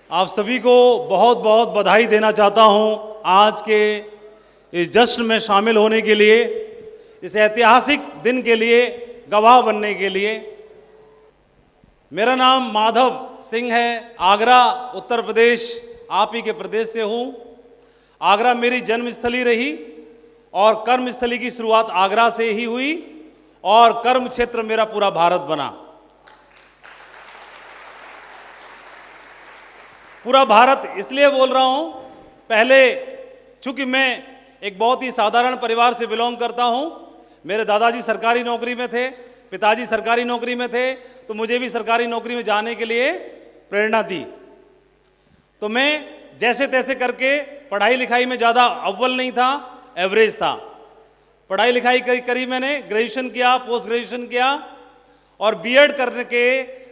आप सभी को बहुत बहुत बधाई देना चाहता हूं आज के इस जश्न में शामिल होने के लिए, इस ऐतिहासिक दिन के लिए गवाह बनने के लिए। मेरा नाम माधव सिंह है, आगरा उत्तर प्रदेश आप ही के प्रदेश से हूं। आगरा मेरी जन्मस्थली रही और कर्मस्थली की शुरुआत आगरा से ही हुई और कर्म क्षेत्र मेरा पूरा भारत बना। पूरा भारत इसलिए बोल रहा हूं, पहले चूंकि मैं एक बहुत ही साधारण परिवार से बिलोंग करता हूं। मेरे दादाजी सरकारी नौकरी में थे, पिताजी सरकारी नौकरी में थे, तो मुझे भी सरकारी नौकरी में जाने के लिए प्रेरणा दी। तो मैं जैसे तैसे करके पढ़ाई लिखाई में ज़्यादा अव्वल नहीं था, एवरेज था। पढ़ाई लिखाई करी मैंने, ग्रेजुएशन किया, पोस्ट ग्रेजुएशन किया और बीएड करने के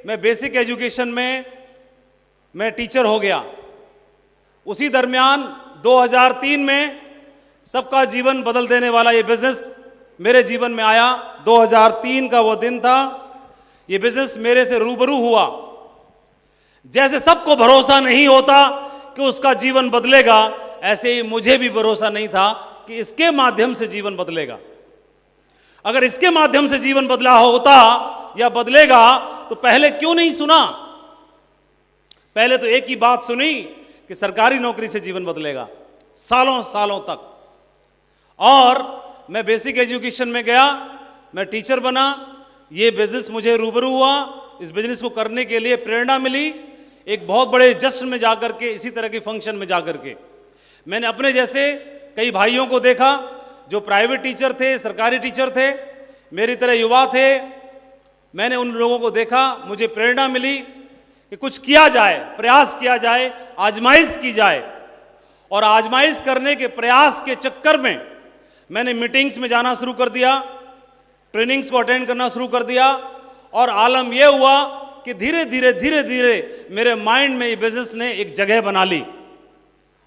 मैं बेसिक एजुकेशन में मैं टीचर हो गया। उसी दरमियान 2003 में सबका जीवन बदल देने वाला ये बिजनेस मेरे जीवन में आया। 2003 का वो दिन था, ये बिजनेस मेरे से रूबरू हुआ। जैसे सबको भरोसा नहीं होता कि उसका जीवन बदलेगा, ऐसे ही मुझे भी भरोसा नहीं था कि इसके माध्यम से जीवन बदलेगा। अगर इसके माध्यम से जीवन बदला होता या बदलेगा तो पहले क्यों नहीं सुना? पहले तो एक ही बात सुनी कि सरकारी नौकरी से जीवन बदलेगा, सालों सालों तक। और मैं बेसिक एजुकेशन में गया, मैं टीचर बना, ये बिजनेस मुझे रूबरू हुआ। इस बिजनेस को करने के लिए प्रेरणा मिली एक बहुत बड़े जश्न में जाकर के, इसी तरह के फंक्शन में जाकर के। मैंने अपने जैसे कई भाइयों को देखा जो प्राइवेट टीचर थे, सरकारी टीचर थे, मेरी तरह युवा थे। मैंने उन लोगों को देखा, मुझे प्रेरणा मिली कि कुछ किया जाए, प्रयास किया जाए, आजमाइश की जाए। और आजमाइश करने के प्रयास के चक्कर में मैंने मीटिंग्स में जाना शुरू कर दिया, ट्रेनिंग्स को अटेंड करना शुरू कर दिया और आलम यह हुआ कि धीरे धीरे मेरे माइंड में ये बिजनेस ने एक जगह बना ली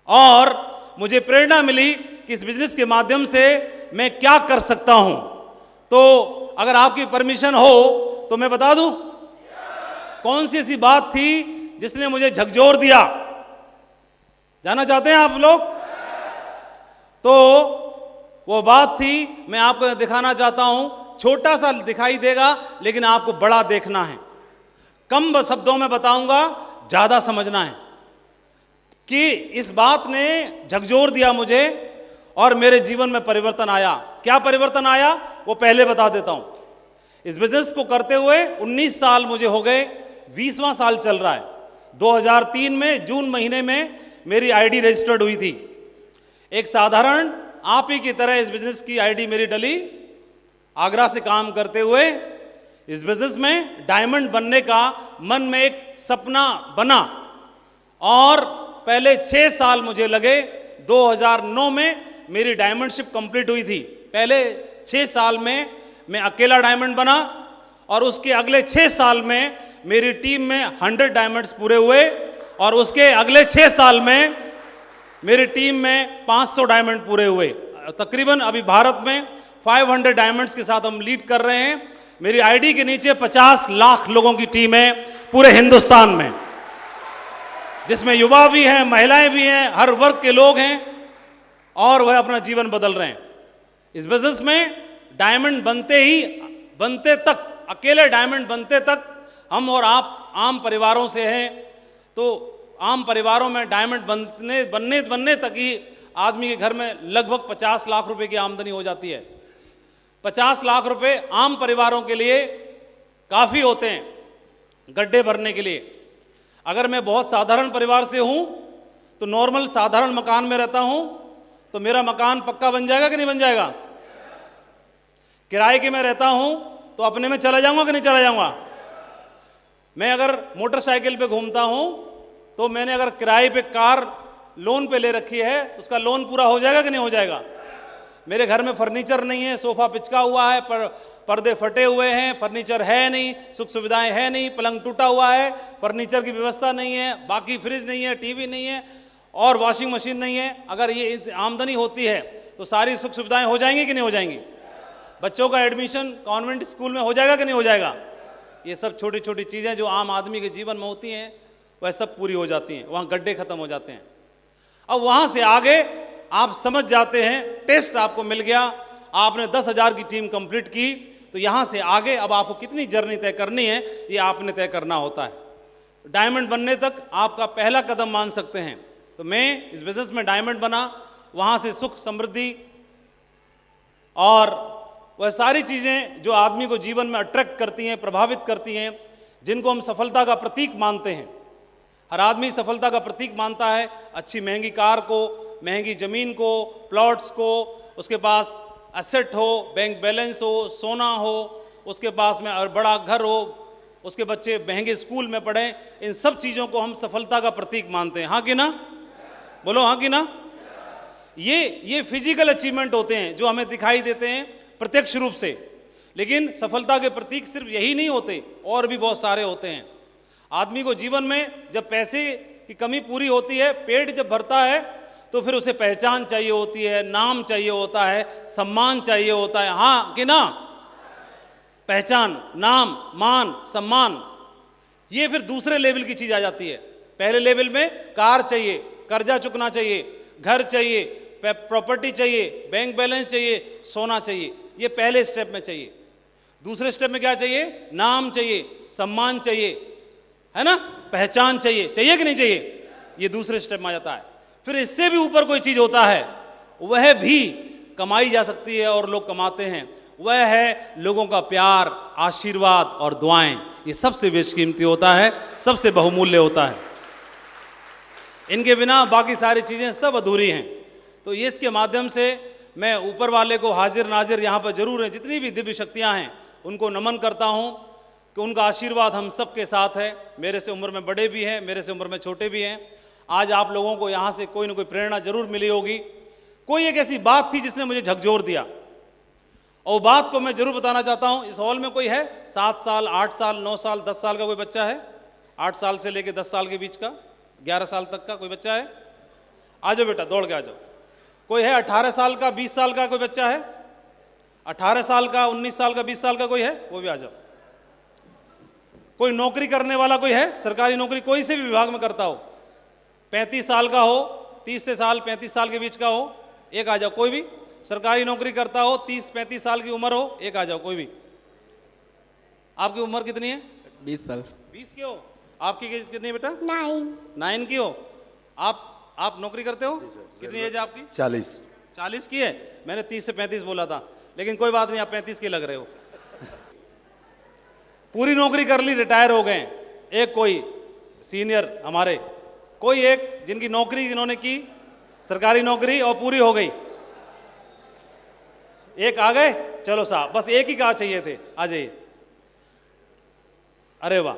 और मुझे प्रेरणा मिली कि इस बिजनेस के माध्यम से मैं क्या कर सकता हूं। तो अगर आपकी परमिशन हो तो मैं बता दूं कौन सी ऐसी बात थी जिसने मुझे झकझोर दिया। जानना चाहते हैं आप लोग? तो वो बात थी, मैं आपको दिखाना चाहता हूं। छोटा सा दिखाई देगा लेकिन आपको बड़ा देखना है। कम शब्दों में बताऊंगा, ज्यादा समझना है कि इस बात ने झकझोर दिया मुझे और मेरे जीवन में परिवर्तन आया। क्या परिवर्तन आया वो पहले बता देता हूं। इस बिजनेस को करते हुए 19 साल मुझे हो गए, 20वां साल चल रहा है। 2003 में जून महीने में मेरी आईडी रजिस्टर्ड हुई थी। एक साधारण आप ही की तरह इस बिजनेस की आईडी मेरी डली। आगरा से काम करते हुए इस बिजनेस में डायमंड बनने का मन में एक सपना बना और पहले 6 साल मुझे लगे। 2009 में मेरी डायमंडशिप कंप्लीट हुई थी। पहले 6 साल में मैं अकेला डायमंड बना और उसके अगले 6 साल में मेरी टीम में 100 डायमंड्स पूरे हुए और उसके अगले 6 साल में मेरी टीम में 500 डायमंड पूरे हुए। तकरीबन अभी भारत में 500 डायमंड्स के साथ हम लीड कर रहे हैं। मेरी आईडी के नीचे 50 लाख लोगों की टीम है पूरे हिंदुस्तान में, जिसमें युवा भी हैं, महिलाएं भी हैं, हर वर्ग के लोग हैं और वह अपना जीवन बदल रहे हैं। इस बिजनेस में डायमंड बनते तक, अकेले डायमंड बनते तक हम और आप आम परिवारों से हैं। तो आम परिवारों में डायमंड बनने तक ही आदमी के घर में लगभग 50 लाख रुपए की आमदनी हो जाती है। 50 लाख रुपए आम परिवारों के लिए काफ़ी होते हैं गड्ढे भरने के लिए। अगर मैं बहुत साधारण परिवार से हूँ तो नॉर्मल साधारण मकान में रहता हूँ तो मेरा मकान पक्का बन जाएगा कि नहीं बन जाएगा? किराए के में रहता हूँ तो अपने में चला जाऊँगा कि नहीं चला जाऊँगा? मैं अगर मोटरसाइकिल पे घूमता हूँ तो मैंने अगर किराए पे कार लोन पे ले रखी है तो उसका लोन पूरा हो जाएगा कि नहीं हो जाएगा? मेरे घर में फर्नीचर नहीं है, सोफा पिचका हुआ है, पर्दे फटे हुए हैं, फर्नीचर है नहीं, सुख सुविधाएं है नहीं, पलंग टूटा हुआ है, फर्नीचर की व्यवस्था नहीं है, बाकी फ्रिज नहीं है, टीवी नहीं है और वॉशिंग मशीन नहीं है। अगर ये आमदनी होती है तो सारी सुख सुविधाएं हो जाएंगी कि नहीं हो जाएंगी? बच्चों का एडमिशन कॉन्वेंट स्कूल में हो जाएगा कि नहीं हो जाएगा? ये सब छोटी छोटी चीज़ें जो आम आदमी के जीवन में होती हैं वह सब पूरी हो जाती हैं, वहाँ गड्ढे खत्म हो जाते हैं। अब वहाँ से आगे आप समझ जाते हैं, टेस्ट आपको मिल गया, आपने 10,000 की टीम कंप्लीट की, तो यहाँ से आगे अब आपको कितनी जर्नी तय करनी है ये आपने तय करना होता है। डायमंड बनने तक आपका पहला कदम मान सकते हैं। तो मैं इस बिजनेस में डायमंड बना, वहाँ से सुख समृद्धि और वह सारी चीज़ें जो आदमी को जीवन में अट्रैक्ट करती हैं, प्रभावित करती हैं, जिनको हम सफलता का प्रतीक मानते हैं। हर आदमी सफलता का प्रतीक मानता है अच्छी महंगी कार को, महंगी ज़मीन को, प्लॉट्स को, उसके पास एसेट हो, बैंक बैलेंस हो, सोना हो, उसके पास में और बड़ा घर हो, उसके बच्चे महंगे स्कूल में पढ़ें। इन सब चीज़ों को हम सफलता का प्रतीक मानते हैं। हाँ कि ना? बोलो हाँ कि ना? ये फिजिकल अचीवमेंट होते हैं जो हमें दिखाई देते हैं प्रत्यक्ष रूप से, लेकिन सफलता के प्रतीक सिर्फ यही नहीं होते, और भी बहुत सारे होते हैं। आदमी को जीवन में जब पैसे की कमी पूरी होती है, पेट जब भरता है, तो फिर उसे पहचान चाहिए होती है, नाम चाहिए होता है, सम्मान चाहिए होता है। हाँ कि ना? पहचान, नाम, मान, सम्मान, ये फिर दूसरे लेवल की चीज आ जाती है। पहले लेवल में कार चाहिए, कर्जा चुकना चाहिए, घर चाहिए, प्रॉपर्टी चाहिए, बैंक बैलेंस चाहिए, सोना चाहिए, ये पहले स्टेप में चाहिए। दूसरे स्टेप में क्या चाहिए? नाम चाहिए, सम्मान चाहिए, है ना, पहचान चाहिए, चाहिए कि नहीं चाहिए? ये दूसरे स्टेप में आ जाता है। फिर इससे भी ऊपर कोई चीज होता है, वह भी कमाई जा सकती है और लोग कमाते हैं, वह है लोगों का प्यार, आशीर्वाद और दुआएं। ये सबसे बेशकीमती होता है, सबसे बहुमूल्य होता है। इनके बिना बाकी सारी चीजें सब अधूरी हैं। तो ये इसके माध्यम से मैं ऊपर वाले को हाजिर नाजिर यहाँ पर जरूर है, जितनी भी दिव्य शक्तियाँ हैं उनको नमन करता हूँ कि उनका आशीर्वाद हम सब के साथ है। मेरे से उम्र में बड़े भी हैं, मेरे से उम्र में छोटे भी हैं। आज आप लोगों को यहाँ से कोई ना कोई प्रेरणा जरूर मिली होगी। कोई एक ऐसी बात थी जिसने मुझे झकझोर दिया, और बात को मैं जरूर बताना चाहता हूँ। इस हॉल में कोई है 7 साल, 8 साल, 9 साल, 10 साल का कोई बच्चा है? 8 साल से लेकर 10 साल के बीच का, 11 साल तक का कोई बच्चा है? आ जाओ बेटा, दौड़ के आ जाओ। कोई है 18 साल का, 20 साल का कोई बच्चा है? 18 साल का, 19 साल का, 20 साल का कोई है? वो भी आ जाओ। कोई नौकरी करने वाला कोई है? सरकारी नौकरी कोई से भी विभाग में करता हो, 35 साल का हो, 30 से साल 35 साल के बीच का हो, एक आ जाओ। कोई भी सरकारी नौकरी करता हो, 30-35 साल की उम्र हो, एक आ जाओ। कोई भी। आपकी उम्र कितनी है? 20 साल। 20 की हो? आपकी कितनी है बेटा? 9 की हो? आप नौकरी करते हो? कितनी एज है आपकी? 40 की है? मैंने 30 से 35 बोला था, लेकिन कोई बात नहीं, आप 35 के लग रहे हो। पूरी नौकरी कर ली, रिटायर हो गए। एक कोई सीनियर हमारे, कोई एक जिनकी नौकरी जिन्होंने की, सरकारी नौकरी, और पूरी हो गई। एक आ गए, चलो साहब, बस एक ही कहा चाहिए थे, आ जाइए। अरे वाह,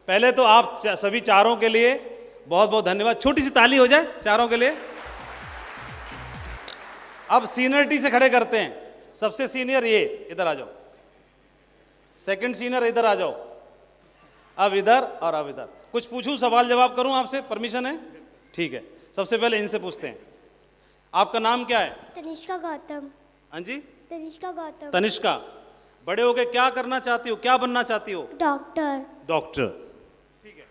पहले तो आप सभी चारों के लिए बहुत बहुत धन्यवाद। छोटी सी ताली हो जाए चारों के लिए। अब सीनियरिटी से खड़े करते हैं। सबसे सीनियर ये, इधर आ जाओ। सेकंड सीनियर इधर आ जाओ। अब इधर और अब इधर। कुछ पूछूं, सवाल जवाब करूं आपसे? परमिशन है? ठीक है। सबसे पहले इनसे पूछते हैं, आपका नाम क्या है? तनिष्का गौतम। हाँ जी? तनिष्का गौतम। तनिष्का, बड़े होके क्या करना चाहती हो, क्या बनना चाहती हो? डॉक्टर। डॉक्टर, ठीक है।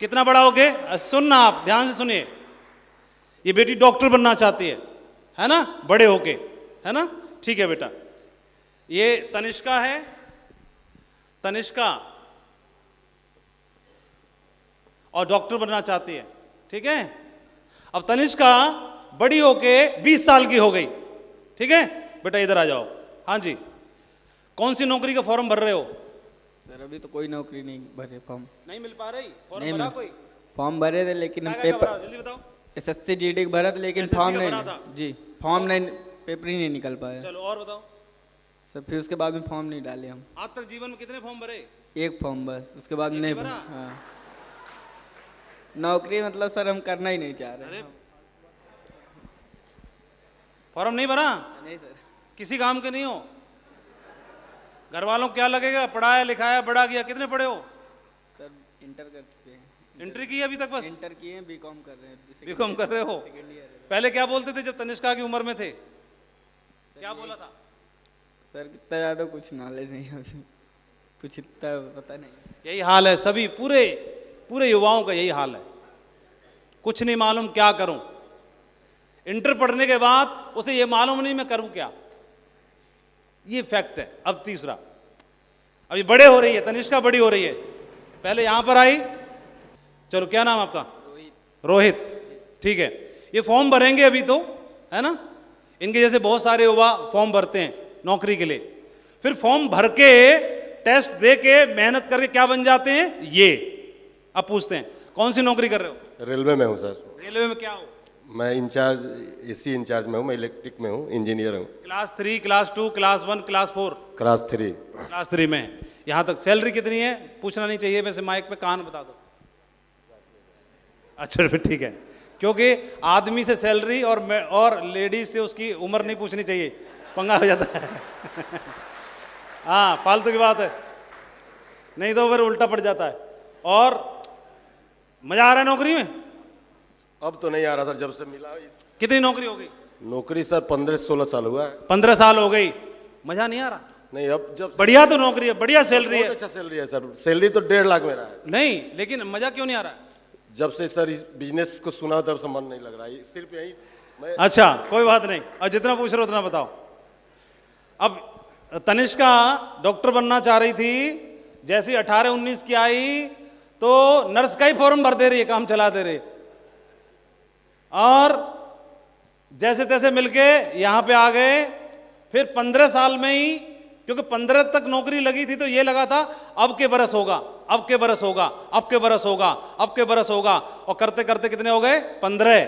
कितना बड़ा होगे? सुनना, आप ध्यान से सुनिए। ये बेटी डॉक्टर बनना चाहती है ना, बड़े होके, है ना? ठीक है बेटा। ये तनिष्का है। तनिष्का और डॉक्टर बनना चाहती है, ठीक है। अब तनिष्का बड़ी होके 20 साल की हो गई, ठीक है बेटा, इधर आ जाओ। हाँ जी, कौन सी नौकरी का फॉर्म भर रहे हो? सर अभी तो कोई नौकरी नहीं भरे, फॉर्म नहीं मिल पा रही? फॉर्म नहीं भरा? मिल- कोई फॉर्म भरे थे लेकिन हम क्या भरा? पेपर जल्दी बताओ। SSC GD भरा था, लेकिन SSC फॉर्म का नहीं भरा था? जी, फॉर्म नहीं, पेपर ही नहीं निकल पाया। चलो और बताओ। सर फिर उसके बाद में फॉर्म नहीं डाले हम। आज तक जीवन में कितने फॉर्म भरे? एक फॉर्म बस, उसके बाद एक नहीं ही भरा। भरा? हाँ, नौकरी मतलब सर हम करना ही नहीं चाह अरे रहे। फॉर्म नहीं भरा? नहीं सर। किसी काम के नहीं हो? घर वालों को क्या लगेगा? पढ़ाया लिखाया, बड़ा किया। कितने पढ़े हो? सर इंटर कर चुके हैं। एंट्री की अभी तक? बस इंटर किए हैं, बीकॉम कर रहे हैं। बीकॉम कर रहे हो? सेकेंड ईयर है। पहले क्या बोलते थे जब तनिष्का की उम्र में थे? क्या बोला था? सर कितना ज़्यादा कुछ नॉलेज नहीं है अभी, कुछ इतना पता नहीं। यही हाल है सभी, पूरे पूरे युवाओं का यही हाल है, कुछ नहीं मालूम क्या करूं। इंटर पढ़ने के बाद उसे ये मालूम नहीं मैं करूं क्या, ये फैक्ट है। अब तीसरा, अभी बड़े हो रही है, तनिष्का बड़ी हो रही है, पहले यहां पर आई। चलो क्या नाम आपका? रोहित, ठीक है। ये फॉर्म भरेंगे अभी तो, है ना, इनके जैसे बहुत सारे युवा फॉर्म भरते हैं नौकरी के लिए, फिर फॉर्म भर के टेस्ट दे के मेहनत करके क्या बन जाते हैं ये। अब पूछते हैं कौन सी नौकरी कर रहे हो? रेलवे में हूँ सर। रेलवे में क्या हो? मैं इंचार्ज, एसी इंचार्ज में हूँ, मैं इलेक्ट्रिक में हूँ, इंजीनियर हूँ। Class 3, class 2, class 1, class 4? Class 3। Class 3 में। यहाँ तक सैलरी कितनी है पूछना नहीं चाहिए, वैसे माइक पे कान बता दो। अच्छा फिर ठीक है, क्योंकि आदमी से सैलरी और लेडीज से उसकी उम्र नहीं पूछनी चाहिए, पंगा हो जाता है। हाँ फालतू की बात है, नहीं तो फिर उल्टा पड़ जाता है। और मजा आ रहा है नौकरी में? अब तो नहीं आ रहा सर, जब से मिला। कितनी नौकरी हो गई? नौकरी सर 15-16 साल हुआ है। 15 साल हो गई, मजा नहीं आ रहा? नहीं, अब जब बढ़िया तो नौकरी है, बढ़िया सैलरी है। बहुत अच्छा सैलरी है सर, सैलरी तो 1.5 लाख मेरा है। नहीं लेकिन मजा क्यों नहीं आ रहा? जब से सर इस बिजनेस को सुना तब से मन नहीं लग रहा है, सिर्फ यही मैं। अच्छा कोई बात नहीं, और जितना पूछ रहे हो उतना बताओ। अब तनिष्का डॉक्टर बनना चाह रही थी, जैसे 18-19 की आई तो नर्स का ही फॉर्म भर दे रही है, काम चला दे रही है, और जैसे तैसे मिलके यहां पे आ गए। फिर 15 साल में ही, क्योंकि 15 तक नौकरी लगी थी तो ये लगा था अब के बरस होगा, अब के बरस होगा, अब के बरस होगा, अब के बरस होगा, और करते करते कितने हो गए? 15।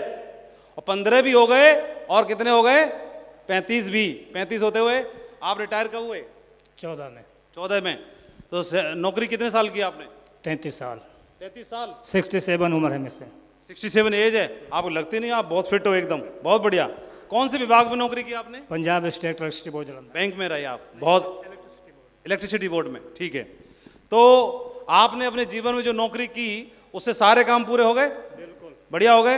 और 15 भी हो गए, और कितने हो गए? 35 भी। 35 होते हुए आप रिटायर कब हुए? 14 में। 14 में। तो नौकरी कितने साल की आपने? 33 साल। 33 साल। 67 उम्र है मुझसे। 67 एज है आपको? लगती नहीं, आप बहुत फिट हो एकदम, बहुत बढ़िया। कौन से विभाग में नौकरी की आपने? Punjab state electricity board Jalandhar. Bank में रहे आप? बहुत, इलेक्ट्रिसिटी बोर्ड में, ठीक है। तो आपने अपने जीवन में जो नौकरी की उससे सारे काम पूरे हो गए? बिल्कुल बढ़िया हो गए।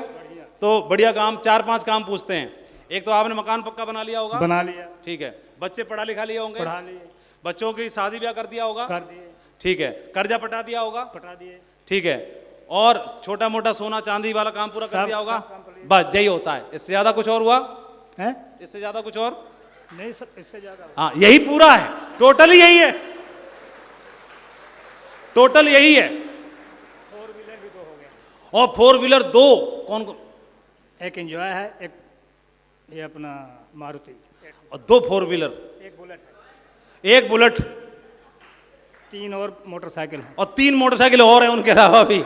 तो बढ़िया काम, 4-5 काम पूछते हैं। एक तो आपने मकान पक्का बना लिया होगा? बना लिया। ठीक है। बच्चे पढ़ा लिखा लिए होंगे? पढ़ा लिए। बच्चों की शादी ब्याह कर दिया होगा? कर दिए। ठीक है। कर्जा पटा दिया होगा? पटा दिए। ठीक है। और छोटा मोटा सोना चांदी वाला काम पूरा कर सब- दिया होगा? सब काम कर लिया। बस यही होता है, इससे ज्यादा कुछ और हुआ? है? इससे ज्यादा कुछ और? नहीं सर, इससे ज्यादा। हाँ यही पूरा है, टोटल यही है, टोटल यही है। 4 व्हीलर भी 2 हो गया। और 4 व्हीलर 2 कौन कौन? एक एंजॉय है, एक ये अपना मारुति, और 2 4 व्हीलर, एक बुलेट है, 1 बुलेट, 3 और मोटरसाइकिल है। और 3 मोटरसाइकिल और हैं उनके अलावा भी।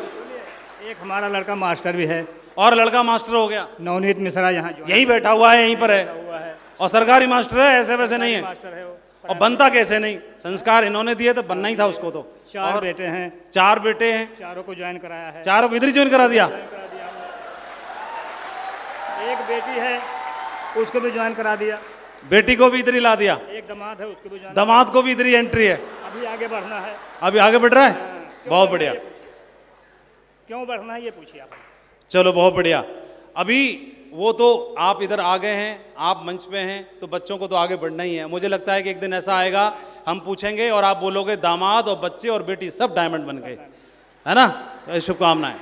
एक हमारा लड़का मास्टर भी है। और लड़का मास्टर हो गया? नवनीत मिश्रा यहाँ जो यहीं बैठा हुआ है, यहीं पर है, हुआ है। और सरकारी मास्टर है, ऐसे वैसे नहीं है। मास्टर है वो। और बनता कैसे नहीं? संस्कार इन्होंने दिए तो बनना ही था उसको तो। 4 और बेटे हैं, 4 बेटे हैं, चारों को ज्वाइन कराया है। चारों को इधर ही ज्वाइन करा दिया। ज्वाइन करा दिया हमने। एक बेटी है, उसको भी ज्वाइन करा दिया। बेटी को भी इधर ही ला दिया। एक दामाद है, उसको भी ज्वाइन। दामाद को भी इधर ही एंट्री है। अभी आगे बढ़ना है। अभी आगे बढ़ रहा है, क्यों बहुत बढ़ना बढ़िया। है ये पूछिए। क्यों बढ़ना है ये पूछिए आप। चलो बहुत बढ़िया। अभी वो तो आप इधर आ गए हैं, आप मंच पे हैं, तो बच्चों को तो आगे बढ़ना ही है। मुझे लगता है कि एक दिन ऐसा आएगा, हम पूछेंगे और आप बोलोगे दामाद और बच्चे और बेटी सब डायमंड बन गए, है ना? शुभकामनाएं।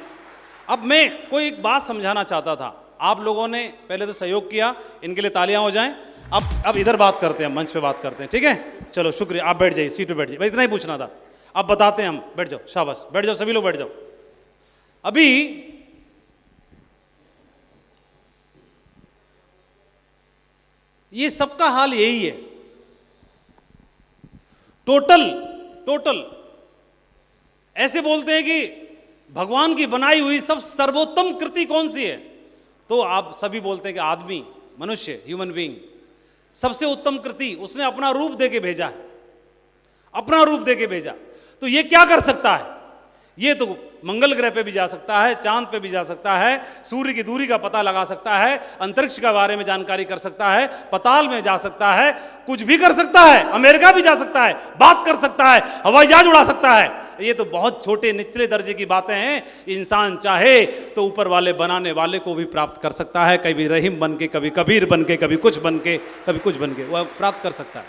अब मैं कोई एक बात समझाना चाहता था। आप लोगों ने पहले तो सहयोग किया, इनके लिए तालियां हो जाएं। अब इधर बात करते हैं, मंच पे बात करते हैं, ठीक है? चलो शुक्रिया, आप बैठ जाइए, सीट पे बैठ जाइए। इतना ही पूछना था, अब बताते हैं हम। बैठ जाओ, शाबाश, बैठ जाओ, सभी लोग बैठ जाओ। अभी ये सबका हाल यही है, टोटल ऐसे बोलते हैं कि भगवान की बनाई हुई सब सर्वोत्तम कृति कौन सी है? तो आप सभी बोलते हैं कि आदमी, मनुष्य, ह्यूमन बीइंग सबसे उत्तम कृति, उसने अपना रूप देके भेजा है, अपना रूप देके भेजा। तो ये क्या कर सकता है? ये तो मंगल ग्रह पे भी जा सकता है, चांद पे भी जा सकता है, सूर्य की दूरी का पता लगा सकता है, अंतरिक्ष के बारे में जानकारी कर सकता है, पाताल में जा सकता है, कुछ भी कर सकता है, अमेरिका भी जा सकता है, बात कर सकता है, हवाई जहाज उड़ा सकता है। ये तो बहुत छोटे निचले दर्जे की बातें हैं। इंसान चाहे तो ऊपर वाले बनाने वाले को भी प्राप्त कर सकता है, कभी रहीम बन के, कभी कबीर बन के, कभी कुछ बन के, कभी कुछ बन के, वह प्राप्त कर सकता है।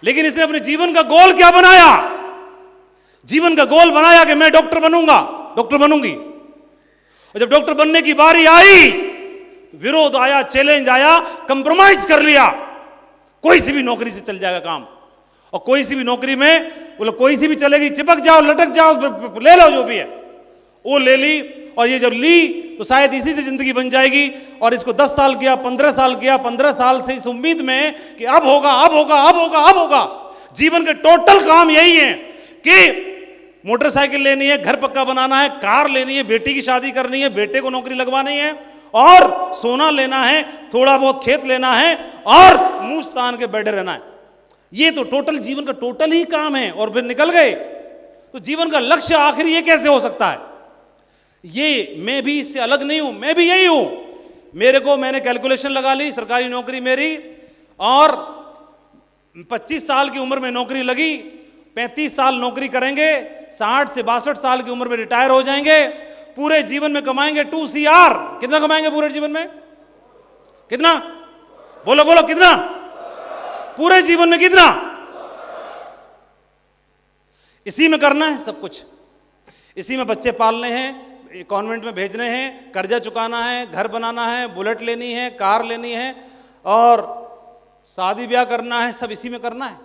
लेकिन इसने अपने जीवन का गोल क्या बनाया? जीवन का गोल बनाया कि मैं डॉक्टर बनूंगा, डॉक्टर बनूंगी। और जब डॉक्टर बनने की बारी आई, विरोध आया, चैलेंज आया, कंप्रोमाइज कर लिया, कोई सी भी नौकरी से चल जाएगा काम, और कोई सी भी नौकरी में बोले कोई सी भी चलेगी, चिपक जाओ, लटक जाओ, ले लो जो भी है, वो ले ली। और ये जब ली तो शायद इसी से जिंदगी बन जाएगी। और इसको 10 साल किया, 15 साल किया, 15 साल से इस उम्मीद में कि अब होगा, अब होगा, अब होगा, अब होगा। जीवन के टोटल काम यही है कि मोटरसाइकिल लेनी है, घर पक्का बनाना है, कार लेनी है, बेटी की शादी करनी है, बेटे को नौकरी लगवानी है, और सोना लेना है, थोड़ा बहुत खेत लेना है, और मुंह तान के बैठे रहना है। ये तो टोटल जीवन का टोटल ही काम है। और फिर निकल गए तो जीवन का लक्ष्य आखिर ये कैसे हो सकता है? ये मैं भी इससे अलग नहीं हूं, मैं भी यही हूं। मैंने कैलकुलेशन लगा ली, सरकारी नौकरी मेरी, और 25 साल की उम्र में नौकरी लगी, 35 साल नौकरी करेंगे, 60 से 62 साल की उम्र में रिटायर हो जाएंगे, पूरे जीवन में कमाएंगे 2 CR। कितना कमाएंगे पूरे जीवन में? कितना? बोलो बोलो, कितना? पूरे जीवन में कितना? इसी में करना है सब कुछ। इसी में बच्चे पालने हैं, कॉन्वेंट में भेजने हैं, कर्जा चुकाना है, घर बनाना है, बुलेट लेनी है, कार लेनी है, और शादी ब्याह करना है, सब इसी में करना है,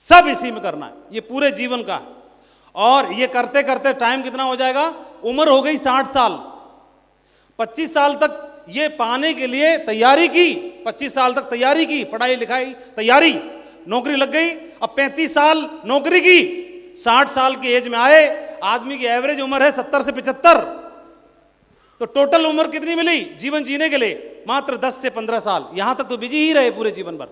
सब इसी में करना है, ये पूरे जीवन का। और ये करते करते टाइम कितना हो जाएगा? उम्र हो गई 60 साल। 25 साल तक ये पाने के लिए तैयारी की, 25 साल तक तैयारी की, पढ़ाई लिखाई तैयारी, नौकरी लग गई। अब 35 साल नौकरी की, 60 साल की एज में आए, आदमी की एवरेज उम्र है 70 से 75, तो टोटल उम्र कितनी मिली जीवन जीने के लिए? मात्र 10 से 15 साल। यहां तक तो बिजी ही रहे पूरे जीवन भर,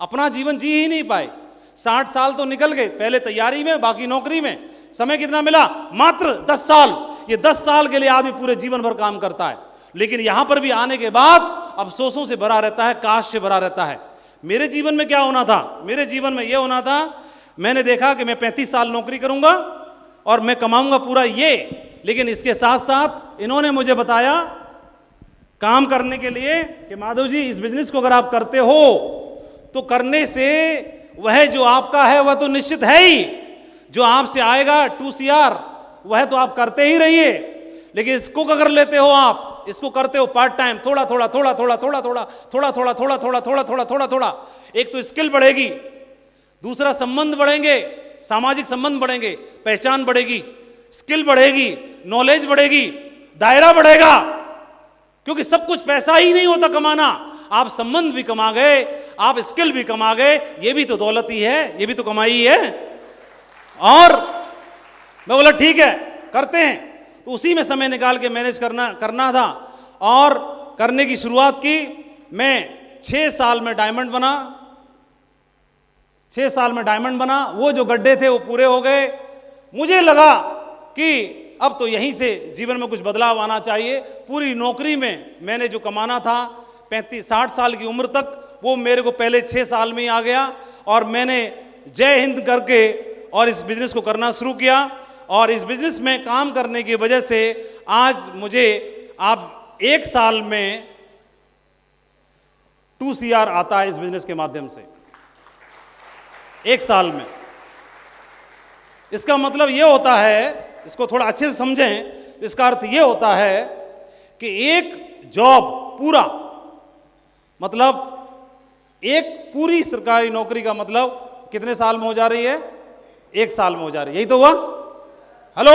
अपना जीवन जी ही नहीं पाए। 60 साल तो निकल गए, पहले तैयारी में, बाकी नौकरी में। समय कितना मिला? मात्र 10 साल। ये 10 साल के लिए आदमी पूरे जीवन भर काम करता है, लेकिन यहां पर भी आने के बाद अफसोसों से भरा रहता है, काश से भरा रहता है। मेरे जीवन में क्या होना था? मेरे जीवन में यह होना था, मैंने देखा कि मैं 35 साल नौकरी करूंगा और मैं कमाऊंगा पूरा ये, लेकिन इसके साथ साथ इन्होंने मुझे बताया काम करने के लिए कि माधव जी, इस बिजनेस को अगर आप करते हो तो करने से वह जो आपका है वह तो निश्चित है ही, जो आपसे आएगा 2 CR वह तो आप करते ही रहिए, लेकिन इसको अगर लेते हो आप, इसको करते हो पार्ट टाइम, थोड़ा थोड़ा थोड़ा थोड़ा थोड़ा थोड़ा थोड़ा थोड़ा थोड़ा थोड़ा थोड़ा थोड़ा थोड़ा थोड़ा, एक तो स्किल बढ़ेगी, दूसरा संबंध बढ़ेंगे, सामाजिक संबंध बढ़ेंगे, पहचान बढ़ेगी, स्किल बढ़ेगी, नॉलेज बढ़ेगी, दायरा बढ़ेगा। क्योंकि सब कुछ पैसा ही नहीं होता कमाना, आप संबंध भी कमा गए, आप स्किल भी कमा गए, ये भी तो दौलत ही है, ये भी तो कमाई ही है। और मैं बोला ठीक है करते हैं, तो उसी में समय निकाल के मैनेज करना था और करने की शुरुआत की। मैं 6 साल में डायमंड बना, 6 साल में डायमंड बना, वो जो गड्ढे थे वो पूरे हो गए। मुझे लगा कि अब तो यहीं से जीवन में कुछ बदलाव आना चाहिए। पूरी नौकरी में मैंने जो कमाना था 35-60 साल की उम्र तक, वो मेरे को पहले 6 साल में ही आ गया, और मैंने जय हिंद करके और इस बिजनेस को करना शुरू किया। और इस बिजनेस में काम करने की वजह से आज मुझे आप 1 साल में 2 CR आता है इस बिजनेस के माध्यम से, 1 साल में। इसका मतलब यह होता है, इसको थोड़ा अच्छे से समझें, इसका अर्थ यह होता है कि एक जॉब पूरा, मतलब एक पूरी सरकारी नौकरी का मतलब कितने साल में हो जा रही है? 1 साल में हो जा रही है। यही तो हुआ? हेलो,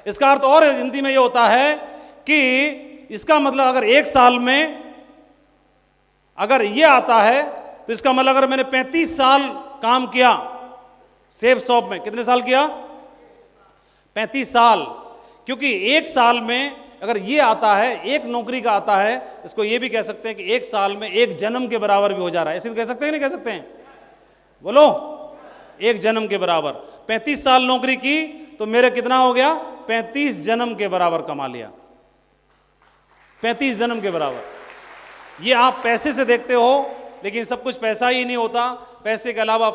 इसका अर्थ और हिंदी में यह होता है कि इसका मतलब अगर 1 साल में अगर यह आता है तो इसका मतलब अगर मैंने 35 साल काम किया सेब शॉप में, कितने साल किया? 35 साल। क्योंकि 1 साल में अगर ये आता है, एक नौकरी का आता है, इसको ये भी कह सकते हैं कि 1 साल में 1 जन्म के बराबर भी हो जा रहा है। ऐसे तो कह सकते हैं, नहीं कह सकते हैं? बोलो, 1 जन्म के बराबर। 35 साल नौकरी की तो मेरे कितना हो गया? 35 जन्म के बराबर कमा लिया, 35 जन्म के बराबर। ये आप पैसे से देखते हो, लेकिन सब कुछ पैसा ही नहीं होता। पैसे के अलावा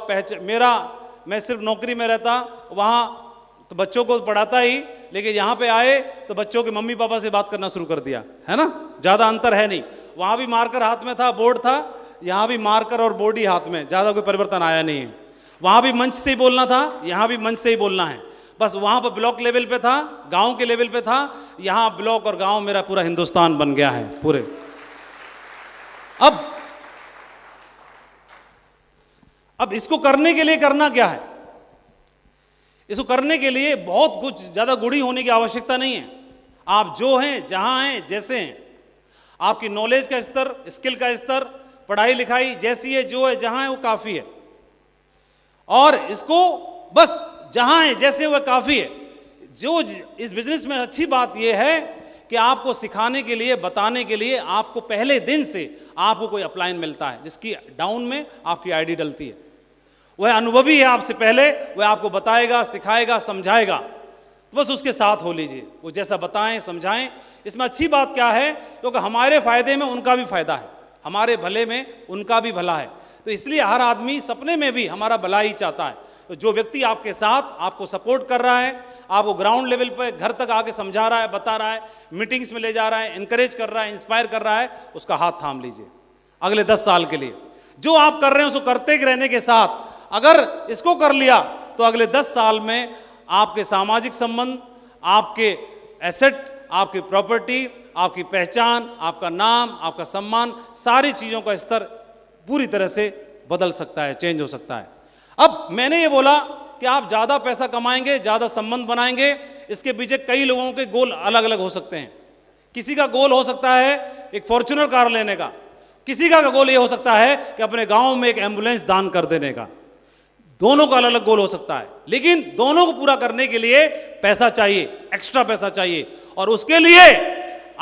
मैं सिर्फ नौकरी में रहता, वहाँ तो बच्चों को पढ़ाता ही, लेकिन यहाँ पे आए तो बच्चों के मम्मी पापा से बात करना शुरू कर दिया, है ना? ज़्यादा अंतर है नहीं। वहाँ भी मार्कर हाथ में था, बोर्ड था, यहाँ भी मार्कर और बोर्ड ही हाथ में, ज़्यादा कोई परिवर्तन आया नहीं है। वहाँ भी मंच से ही बोलना था, यहाँ भी मंच से ही बोलना है। बस वहां पर ब्लॉक लेवल पे था, गांव के लेवल पे था, यहां ब्लॉक और गांव मेरा पूरा हिंदुस्तान बन गया है पूरे। अब इसको करने के लिए करना क्या है? इसको करने के लिए बहुत कुछ ज्यादा गुणी होने की आवश्यकता नहीं है। आप जो हैं, जहां हैं, जैसे हैं, आपकी नॉलेज का स्तर, स्किल का स्तर, पढ़ाई लिखाई जैसी है, जो है, जहां है, वो काफी है। और इसको बस जहां है जैसे वह काफी है। जो इस बिजनेस में अच्छी बात यह है कि आपको सिखाने के लिए, बताने के लिए आपको पहले दिन से आपको कोई अपलाइन मिलता है, जिसकी डाउन में आपकी आईडी डलती है। वह अनुभवी है आपसे पहले, वह आपको बताएगा, सिखाएगा, समझाएगा, तो बस उसके साथ हो लीजिए। वो जैसा बताएं, समझाएं। इसमें अच्छी बात क्या है, क्योंकि हमारे फायदे में उनका भी फायदा है, हमारे भले में उनका भी भला है। तो इसलिए हर आदमी सपने में भी हमारा भला ही चाहता है। तो जो व्यक्ति आपके साथ, आपको सपोर्ट कर रहा है, आपको ग्राउंड लेवल पर घर तक आके समझा रहा है, बता रहा है, मीटिंग्स में ले जा रहा है, इंकरेज कर रहा है, इंस्पायर कर रहा है, उसका हाथ थाम लीजिए अगले 10 साल के लिए। जो आप कर रहे हैं उसको करते रहने के साथ अगर इसको कर लिया तो अगले 10 साल में आपके सामाजिक संबंध, आपके एसेट, आपकी प्रॉपर्टी, आपकी पहचान, आपका नाम, आपका सम्मान, सारी चीजों का स्तर पूरी तरह से बदल सकता है, चेंज हो सकता है। अब मैंने ये बोला कि आप ज्यादा पैसा कमाएंगे, ज्यादा संबंध बनाएंगे, इसके पीछे कई लोगों के गोल अलग अलग हो सकते हैं। किसी का गोल हो सकता है एक फॉर्च्यूनर कार लेने का, किसी का गोल ये हो सकता है कि अपने गांव में एक एम्बुलेंस दान कर देने का। दोनों का अलग अलग गोल हो सकता है, लेकिन दोनों को पूरा करने के लिए पैसा चाहिए, एक्स्ट्रा पैसा चाहिए। और उसके लिए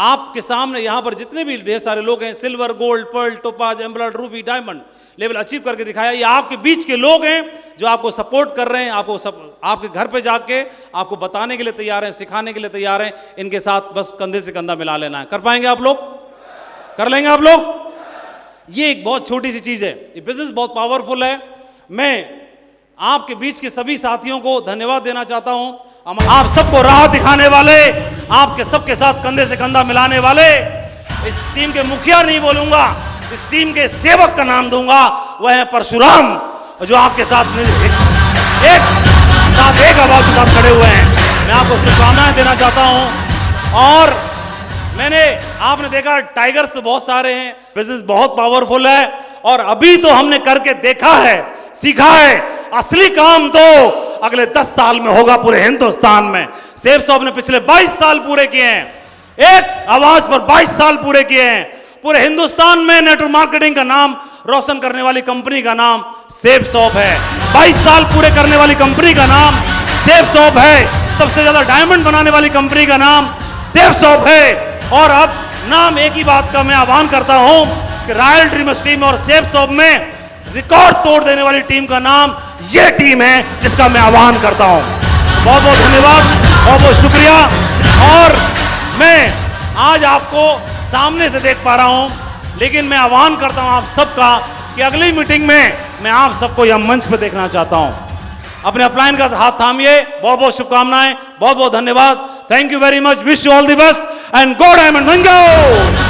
आपके सामने यहां पर जितने भी ढेर सारे लोग हैं, silver, gold, pearl, topaz, emerald, ruby, diamond level achieve करके दिखाया, ये आपके बीच के लोग हैं जो आपको सपोर्ट कर रहे हैं, आपके घर पे जाके आपको बताने के लिए तैयार हैं, सिखाने के लिए तैयार हैं। इनके साथ बस कंधे से कंधा मिला लेना है। कर पाएंगे आप लोग? कर लेंगे आप लोग? ये एक बहुत छोटी सी चीज है, ये बिजनेस बहुत पावरफुल है। मैं आपके बीच के सभी साथियों को धन्यवाद देना चाहता हूं, आप सबको राह दिखाने वाले, आपके सबके साथ कंधे से कंधा मिलाने वाले। इस टीम के मुखिया नहीं बोलूंगा, इस टीम के सेवक का नाम दूंगा, वह है परशुराम, जो आपके साथ एक आवाज के साथ खड़े हुए हैं। मैं आपको शुभकामनाएं देना चाहता हूं। और आपने देखा टाइगर्स तो बहुत सारे हैं, बिजनेस बहुत पावरफुल है, और अभी तो हमने करके देखा है, सीखा है। असली काम तो अगले 10 साल में होगा पूरे हिंदुस्तान में। सेब साहब ने पिछले 22 साल पूरे किए हैं, एक आवाज पर 22 साल पूरे किए हैं। पूरे हिंदुस्तान में नेटवर्क मार्केटिंग का नाम रोशन करने वाली कंपनी का नाम सेब शॉप है। 22 साल पूरे करने वाली कंपनी का नाम सेब शॉप है। सबसे ज्यादा डायमंड बनाने वाली कंपनी का नाम सेब शॉप है। और अब नाम एक ही बात का मैं आह्वान करता हूं कि रॉयल ड्रीमर्स टीम और सेब शॉप में रिकॉर्ड तोड़ देने वाली टीम का नाम ये टीम है, जिसका मैं आह्वान करता हूं। बहुत बहुत धन्यवाद, बहुत बहुत शुक्रिया। और मैं आज आपको सामने से देख पा रहा हूं, लेकिन मैं आह्वान करता हूं आप सबका कि अगली मीटिंग में मैं आप सबको यह मंच पर देखना चाहता हूं। अपने अपलाइन का हाथ थामिए। बहुत बहुत शुभकामनाएं, बहुत बहुत धन्यवाद। Thank you very much, wish you all the best and go diamond मंगो।